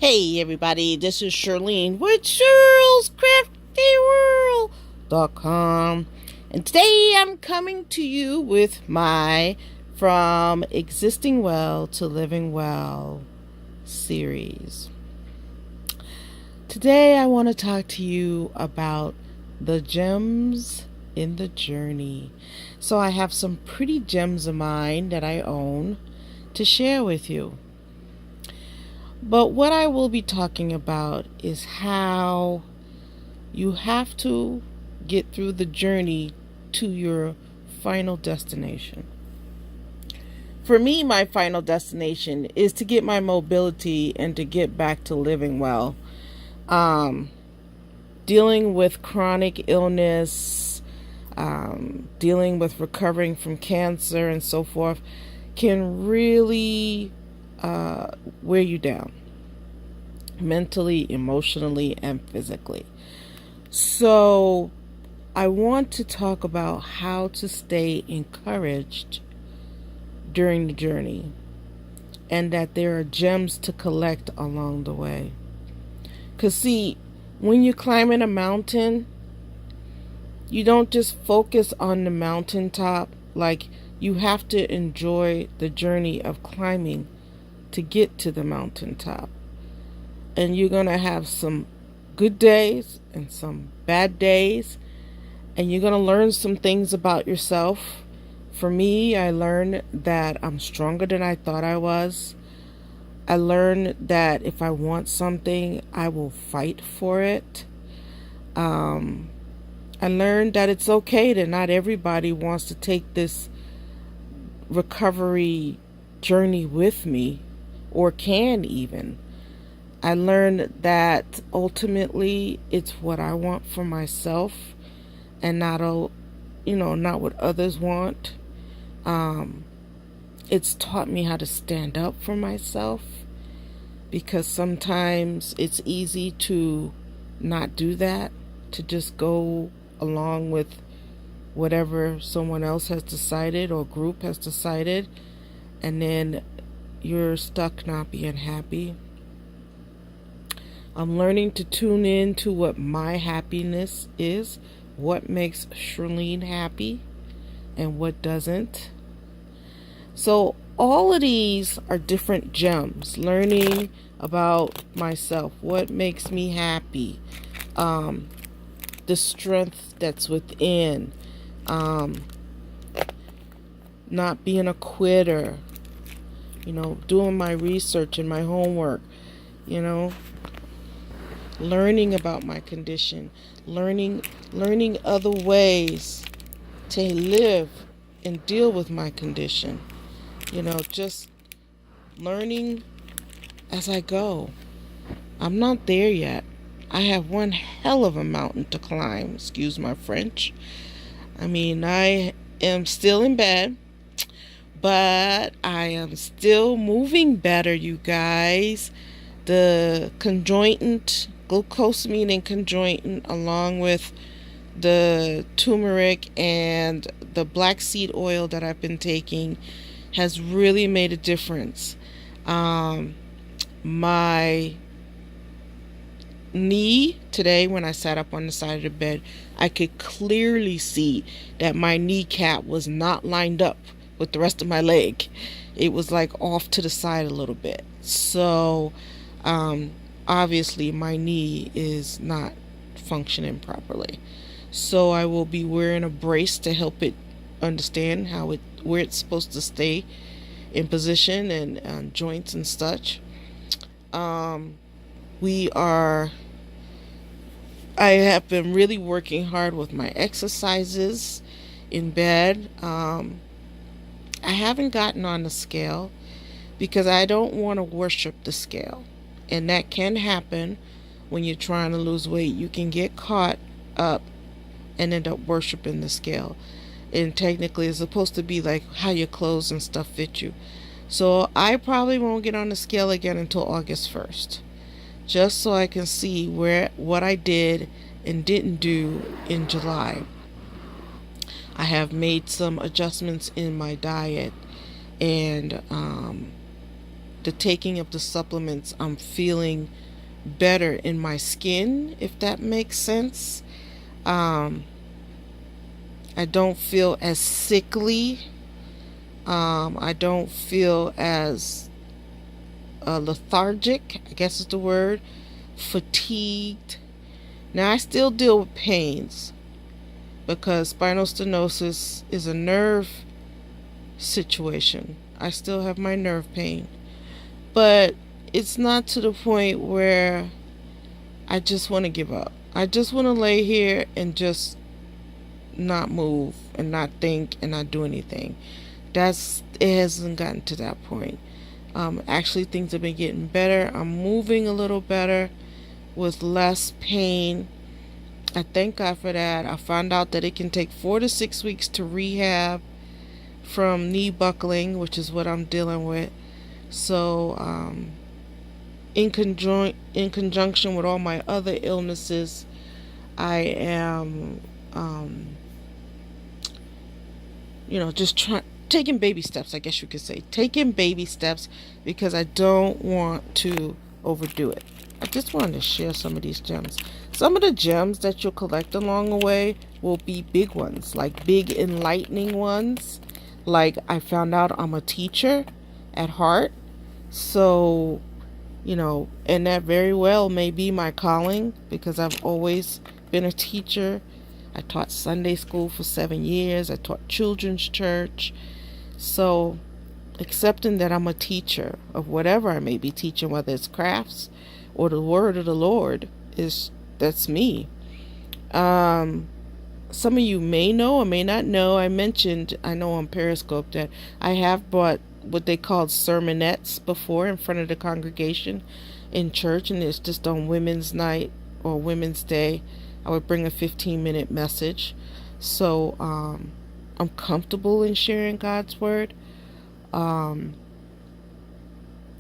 Hey everybody, this is Shirlene with ShirlsCraftyWorld.com, and today I'm coming to you with my From Existing Well to Living Well series. Today I want to talk to you about the gems in the journey. So I have some pretty gems of mine that I own to share with you. But what I will be talking about is how you have to get through the journey to your final destination. For me, my final destination is to get my mobility and to get back to living well. Dealing with chronic illness, dealing with recovering from cancer and so forth can really wear you down mentally, emotionally, and physically. So I want to talk about how to stay encouraged during the journey, and that there are gems to collect along the way. Because see, when you're climbing a mountain, you don't just focus on the mountaintop. Like, you have to enjoy the journey of climbing to get to the mountaintop. And you're going to have some good days and some bad days. And you're going to learn some things about yourself. For me, I learned that I'm stronger than I thought I was. I learned that if I want something, I will fight for it. I learned that it's okay that not everybody wants to take this recovery journey with me, or can even. I learned that ultimately it's what I want for myself, and not what others want. It's taught me how to stand up for myself, because sometimes it's easy to not do that, to just go along with whatever someone else has decided or group has decided, and then you're stuck not being happy. I'm learning to tune in to what my happiness is, what makes Shirlene happy, and what doesn't. So all of these are different gems. Learning about myself, what makes me happy, the strength that's within, not being a quitter, doing my research and my homework, learning about my condition, learning other ways to live and deal with my condition, just learning as I go. I'm not there yet. I have one hell of a mountain to climb, excuse my French. I mean, I am still in bed, but I am still moving better, you guys. The conjoinant, glucosamine and conjoinant, along with the turmeric and the black seed oil that I've been taking, has really made a difference. My knee today, when I sat up on the side of the bed, I could clearly see that my kneecap was not lined up with the rest of my leg. It was like off to the side a little bit. So obviously my knee is not functioning properly. So I will be wearing a brace to help it understand where it's supposed to stay in position, and joints and such. I have been really working hard with my exercises in bed. I haven't gotten on the scale because I don't want to worship the scale. And that can happen when you're trying to lose weight. You can get caught up and end up worshiping the scale. And technically it's supposed to be like how your clothes and stuff fit you. So I probably won't get on the scale again until August 1st. Just so I can see what I did and didn't do in July. I have made some adjustments in my diet, and the taking of the supplements, I'm feeling better in my skin, if that makes sense. Um, I don't feel as sickly. I don't feel as lethargic, I guess is the word, fatigued. Now, I still deal with pains because spinal stenosis is a nerve situation. I still have my nerve pain, but it's not to the point where I just want to give up. I just want to lay here and just not move and not think and not do anything. It hasn't gotten to that point. Actually, things have been getting better. I'm moving a little better with less pain. I thank God for that. I found out that it can take 4 to 6 weeks to rehab from knee buckling, which is what I'm dealing with. So, in conjunction with all my other illnesses, I am, just taking baby steps, I guess you could say. Taking baby steps because I don't want to overdo it. I just wanted to share some of these gems. Some of the gems that you'll collect along the way will be big ones, like big enlightening ones. Like, I found out I'm a teacher at heart. So, and that very well may be my calling because I've always been a teacher. I taught Sunday school for 7 years. I taught children's church. So, accepting that I'm a teacher of whatever I may be teaching, whether it's crafts or the word of the Lord, that's me. Some of you may know or may not know, I know on Periscope that I have brought what they called sermonettes before in front of the congregation in church, and it's just on Women's Night or Women's Day. I would bring a 15-minute message. So I'm comfortable in sharing God's word.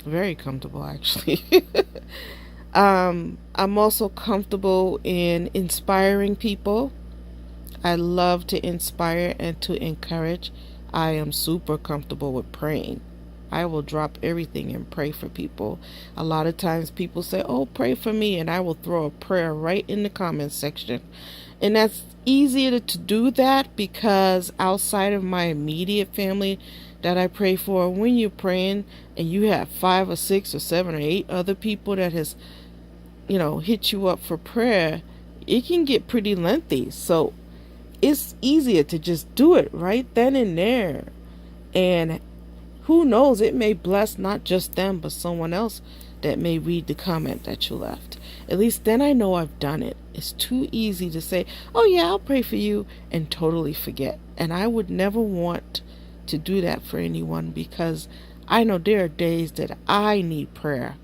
Very comfortable, actually. I'm also comfortable in inspiring people. I love to inspire and to encourage. I am super comfortable with praying. I will drop everything and pray for people. A lot of times people say, "Oh, pray for me," and I will throw a prayer right in the comments section. And that's easier to do that because outside of my immediate family that I pray for, when you're praying and you have 5 or 6 or 7 or 8 other people that has, hit you up for prayer, it can get pretty lengthy. So it's easier to just do it right then and there. And who knows, it may bless not just them, but someone else that may read the comment that you left. At least then I know I've done it. It's too easy to say, "Oh yeah, I'll pray for you," and totally forget. And I would never want to do that for anyone because I know there are days that I need prayer.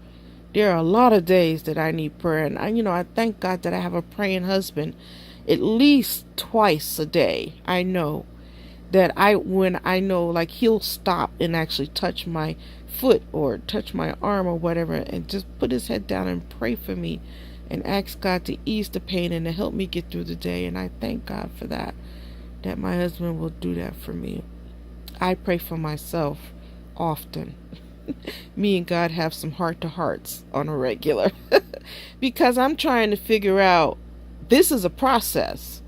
There are a lot of days that I need prayer. And I thank God that I have a praying husband at least twice a day. I know that when I know, like, he'll stop and actually touch my foot or touch my arm or whatever and just put his head down and pray for me and ask God to ease the pain and to help me get through the day. And I thank God for that my husband will do that for me. I pray for myself often. Me and God have some heart-to-hearts on a regular because I'm trying to figure out, this is a process.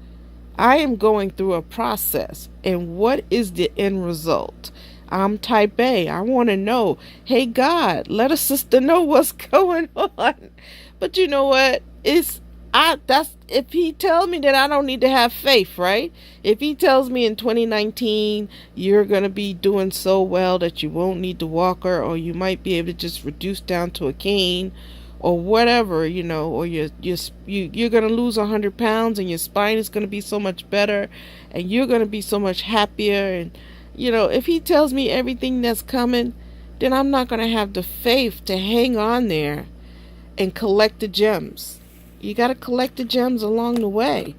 I am going through a process, and what is the end result? I'm type A. I want to know, hey God, let a sister know what's going on. But you know what? If he tells me that I don't need to have faith, right? If he tells me in 2019 you're going to be doing so well that you won't need the walker, or you might be able to just reduce down to a cane or whatever, or you're going to lose 100 pounds and your spine is going to be so much better and you're going to be so much happier. And, if he tells me everything that's coming, then I'm not going to have the faith to hang on there and collect the gems. You got to collect the gems along the way.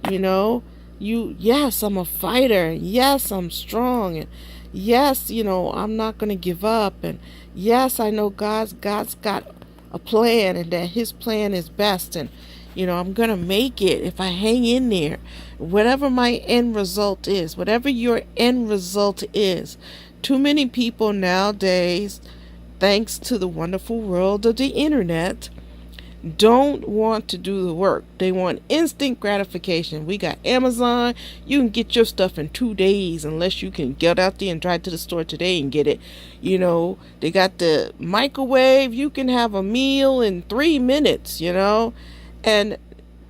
Yes, I'm a fighter. And yes, I'm strong. And yes, I'm not going to give up. And yes, I know God's got a plan and that his plan is best. And, I'm going to make it if I hang in there. Whatever my end result is, whatever your end result is. Too many people nowadays thanks to the wonderful world of the internet, don't want to do the work. They want instant gratification. We got Amazon. You can get your stuff in 2 days unless you can get out there and drive to the store today and get it. They got the microwave. You can have a meal in 3 minutes, And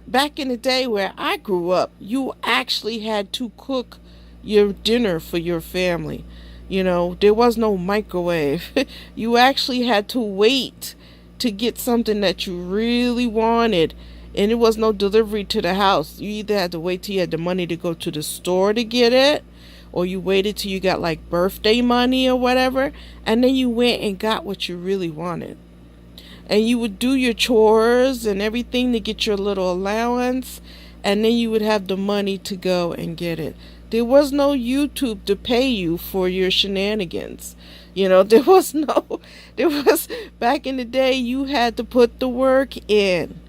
back in the day where I grew up, you actually had to cook your dinner for your family. There was no microwave. You actually had to wait to get something that you really wanted, and it was no delivery to the house. You either had to wait till you had the money to go to the store to get it, or you waited till you got like birthday money or whatever, and then you went and got what you really wanted. And you would do your chores and everything to get your little allowance, and then you would have the money to go and get it. There was no YouTube to pay you for your shenanigans. There was back in the day, you had to put the work in.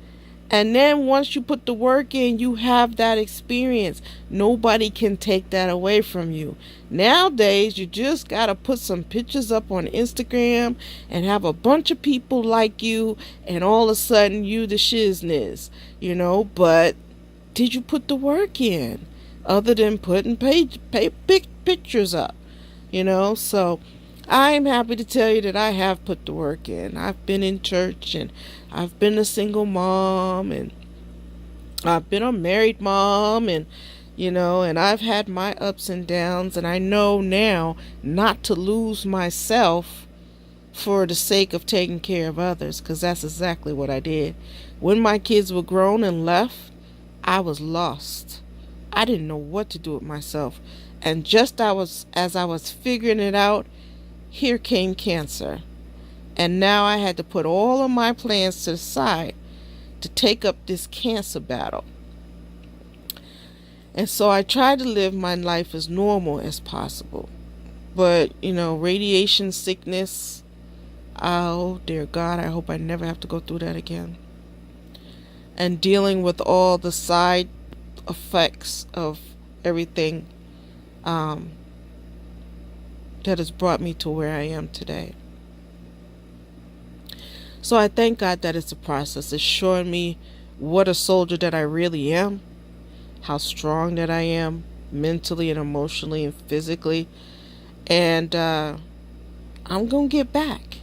And then once you put the work in, you have that experience. Nobody can take that away from you. Nowadays, you just got to put some pictures up on Instagram and have a bunch of people like you, and all of a sudden you the shizness, But did you put the work in? Other than putting pictures up, So I'm happy to tell you that I have put the work in. I've been in church, and I've been a single mom, and I've been a married mom, and and I've had my ups and downs, and I know now not to lose myself for the sake of taking care of others, because that's exactly what I did. When my kids were grown and left, I was lost. I didn't know what to do with myself. And just as I was figuring it out, here came cancer. And now I had to put all of my plans to the side to take up this cancer battle. And so I tried to live my life as normal as possible. But, radiation sickness, oh dear God, I hope I never have to go through that again. And dealing with all the side effects of everything that has brought me to where I am today. So I thank God that it's a process. It's showing me what a soldier that I really am, how strong that I am mentally and emotionally and physically. And I'm going to get back.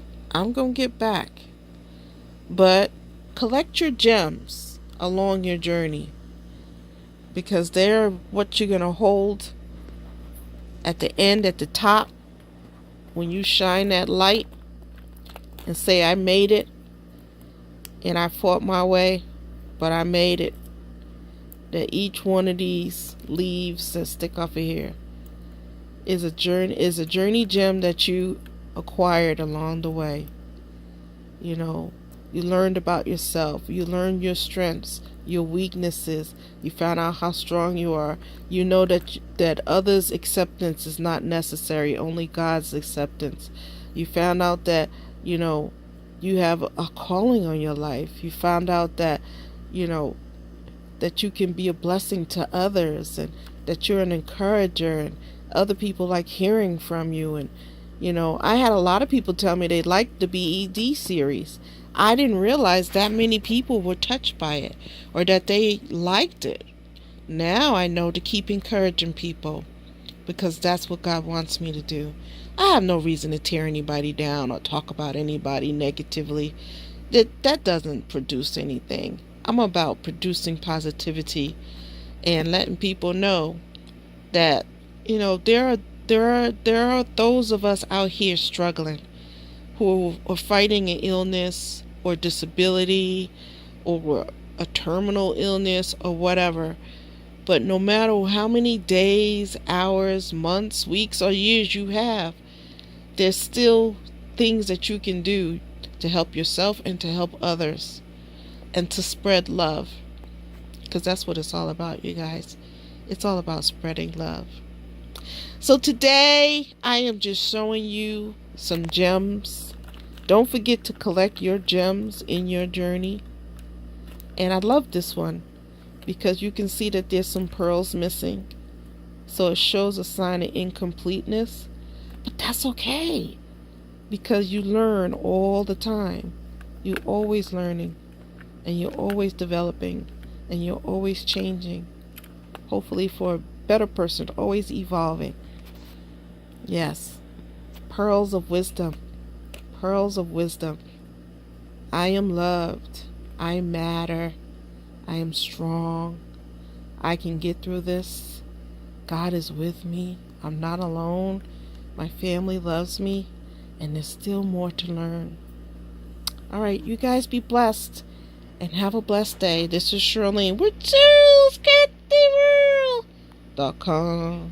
But collect your gems along your journey, because they're what you're going to hold at the end, at the top, when you shine that light and say, I made it, and I fought my way, but I made it. That each one of these leaves that stick off of here is a journey gem that you acquired along the way. You learned about yourself. You learned your strengths, your weaknesses. You found out how strong you are. You know that others' acceptance is not necessary, only God's acceptance. You found out that, you have a calling on your life. You found out that, that you can be a blessing to others, and that you're an encourager, and other people like hearing from you. And, I had a lot of people tell me they liked the BED series. I didn't realize that many people were touched by it, or that they liked it. Now I know to keep encouraging people, because that's what God wants me to do. I have no reason to tear anybody down or talk about anybody negatively. That doesn't produce anything. I'm about producing positivity and letting people know that, there are those of us out here struggling, who are fighting an illness or disability or a terminal illness or whatever. But no matter how many days, hours, months, weeks, or years you have, there's still things that you can do to help yourself and to help others, and to spread love. Because that's what it's all about, you guys. It's all about spreading love. So today, I am just showing you some gems. Don't forget to collect your gems in your journey. And I love this one, because you can see that there's some pearls missing. So it shows a sign of incompleteness. But that's okay. because you learn all the time. You're always learning, and you're always developing, and you're always changing. Hopefully for a better person, always evolving. Yes. Pearls of wisdom. Pearls of wisdom. I am loved. I matter. I am strong. I can get through this. God is with me. I'm not alone. My family loves me. And there's still more to learn. All right, you guys be blessed. And have a blessed day. This is Shirlene with JewelsGetTheWorld.com.